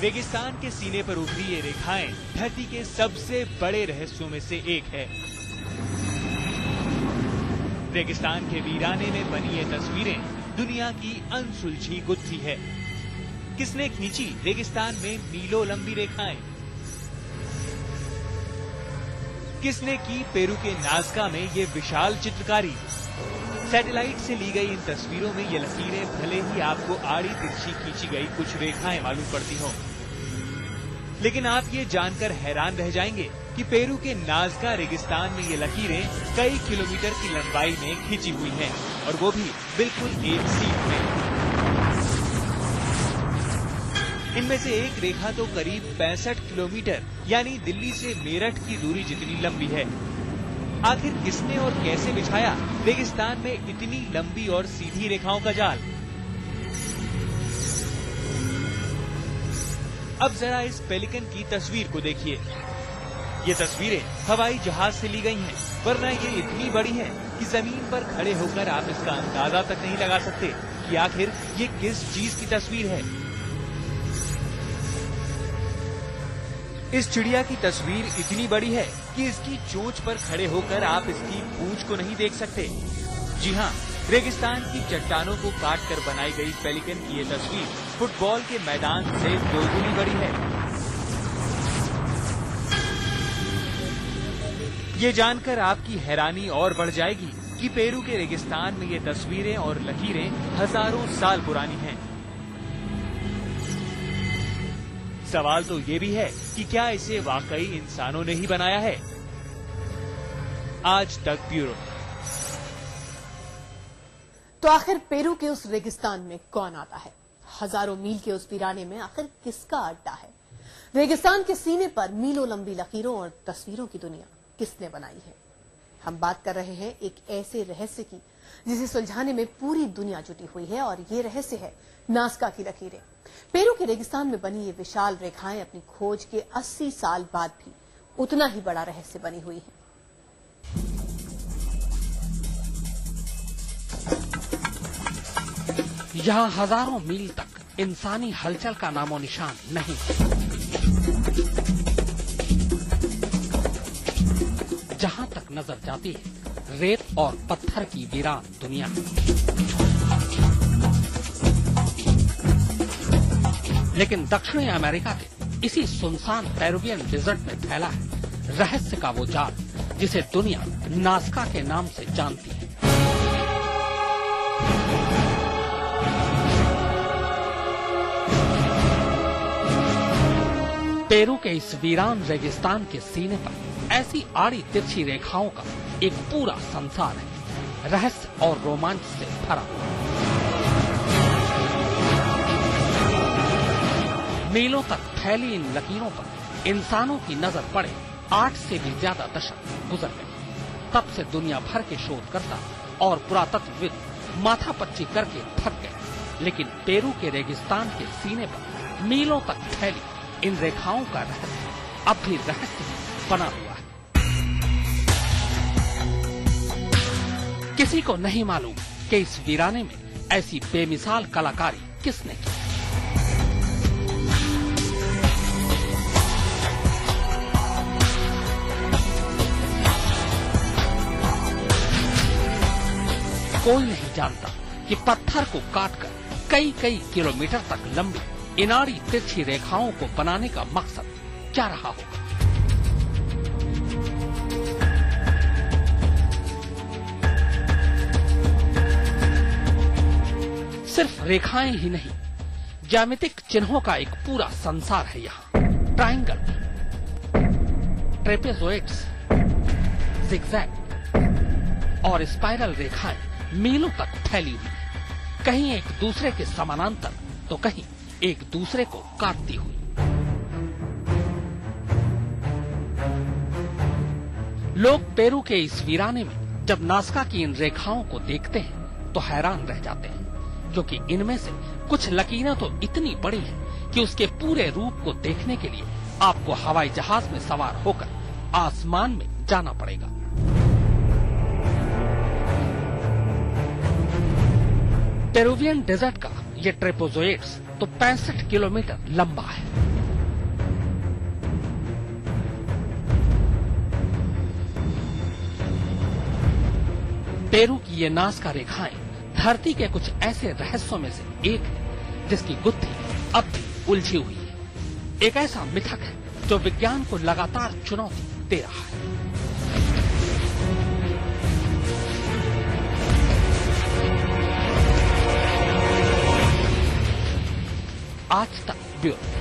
रेगिस्तान के सीने पर उभरी ये रेखाएं धरती के सबसे बड़े रहस्यों में से एक है। रेगिस्तान के वीराने में बनी ये तस्वीरें दुनिया की अनसुलझी गुत्थी है। किसने खींची रेगिस्तान में मीलों लंबी रेखाएं? किसने की पेरू के नाज़का में ये विशाल चित्रकारी? सैटेलाइट से ली गई इन तस्वीरों में ये लकीरें भले ही आपको आड़ी तिरछी खींची गई कुछ रेखाएं मालूम पड़ती हों, लेकिन आप ये जानकर हैरान रह जाएंगे कि पेरू के नाज़का रेगिस्तान में ये लकीरें कई किलोमीटर की लंबाई में खींची हुई हैं, और वो भी बिल्कुल एक सीध में। इनमें से एक रेखा तो करीब 65 किलोमीटर यानी दिल्ली से मेरठ की दूरी जितनी लंबी है। आखिर किसने और कैसे बिछाया रेगिस्तान में इतनी लंबी और सीधी रेखाओं का जाल? अब जरा इस पेलिकन की तस्वीर को देखिए। ये तस्वीरें हवाई जहाज से ली गई हैं, वरना ये इतनी बड़ी है कि जमीन पर खड़े होकर आप इसका अंदाजा तक नहीं लगा सकते कि आखिर ये किस चीज की तस्वीर है। इस चिड़िया की तस्वीर इतनी बड़ी है कि इसकी चोंच पर खड़े होकर आप इसकी पूंछ को नहीं देख सकते। जी हाँ, रेगिस्तान की चट्टानों को काट कर बनाई गई पेलिकन की ये तस्वीर फुटबॉल के मैदान से 2 गुनी बड़ी है। ये जानकर आपकी हैरानी और बढ़ जाएगी कि पेरू के रेगिस्तान में ये तस्वीरें और लकीरें हजारों साल पुरानी हैं। सवाल तो ये भी है कि क्या इसे वाकई इंसानों ने ही बनाया है? आज तक ब्यूरो। तो आखिर पेरू के उस रेगिस्तान में कौन आता है? हजारों मील के उस वीराने में आखिर किसका अड्डा है? रेगिस्तान के सीने पर मीलों लंबी लकीरों और तस्वीरों की दुनिया किसने बनाई है? हम बात कर रहे हैं एक ऐसे रहस्य की जिसे सुलझाने में पूरी दुनिया जुटी हुई है, और ये रहस्य है नाज़का की लकीरें। पेरू के रेगिस्तान में बनी ये विशाल रेखाएं अपनी खोज के 80 साल बाद भी उतना ही बड़ा रहस्य बनी हुई हैं। यहाँ हजारों मील तक इंसानी हलचल का नामो निशान नहीं। जहाँ तक नजर जाती है रेत और पत्थर की वीरान दुनिया। लेकिन दक्षिणी अमेरिका के इसी सुनसान पेरुवियन डेजर्ट में फैला है रहस्य का वो जाल जिसे दुनिया नाज़का के नाम से जानती है। पेरू के इस वीरान रेगिस्तान के सीने पर ऐसी आड़ी तिरछी रेखाओं का एक पूरा संसार है, रहस्य और रोमांच से भरा। मीलों तक फैली इन लकीरों पर इंसानों की नजर पड़े 8 से भी ज्यादा दशक गुजर गए। तब से दुनिया भर के शोधकर्ता और पुरातत्वविद माथापच्ची करके थक गए, लेकिन पेरू के रेगिस्तान के सीने पर मीलों तक फैली इन रेखाओं का रहस्य अब भी रहस्य बना हुआ है। किसी को नहीं मालूम कि इस वीराने में ऐसी बेमिसाल कलाकारी किसने की। कोई नहीं जानता कि पत्थर को काटकर कई कई किलोमीटर तक लंबी इनाड़ी तिरछी रेखाओं को बनाने का मकसद क्या रहा होगा। सिर्फ रेखाएं ही नहीं, ज्यामितिक चिन्हों का एक पूरा संसार है यहाँ। ट्रायंगल, ट्रेपेजोइड्स, जिगजैग और स्पाइरल रेखाएं मीलों तक फैली हुई, कहीं एक दूसरे के समानांतर तो कहीं एक दूसरे को काटती हुई। लोग पेरू के इस वीराने में जब नाज़का की इन रेखाओं को देखते हैं तो हैरान रह जाते हैं, क्योंकि इनमें से कुछ लकीरें तो इतनी बड़ी हैं कि उसके पूरे रूप को देखने के लिए आपको हवाई जहाज में सवार होकर आसमान में जाना पड़ेगा। पेरुवियन डेजर्ट का ये ट्रेपेजोइड्स तो 65 किलोमीटर लंबा है। पेरू की ये नाज़का रेखाएं धरती के कुछ ऐसे रहस्यों में से एक है जिसकी गुत्थी अब भी उलझी हुई है। एक ऐसा मिथक है जो विज्ञान को लगातार चुनौती दे रहा है। आज तक ब्यूरो।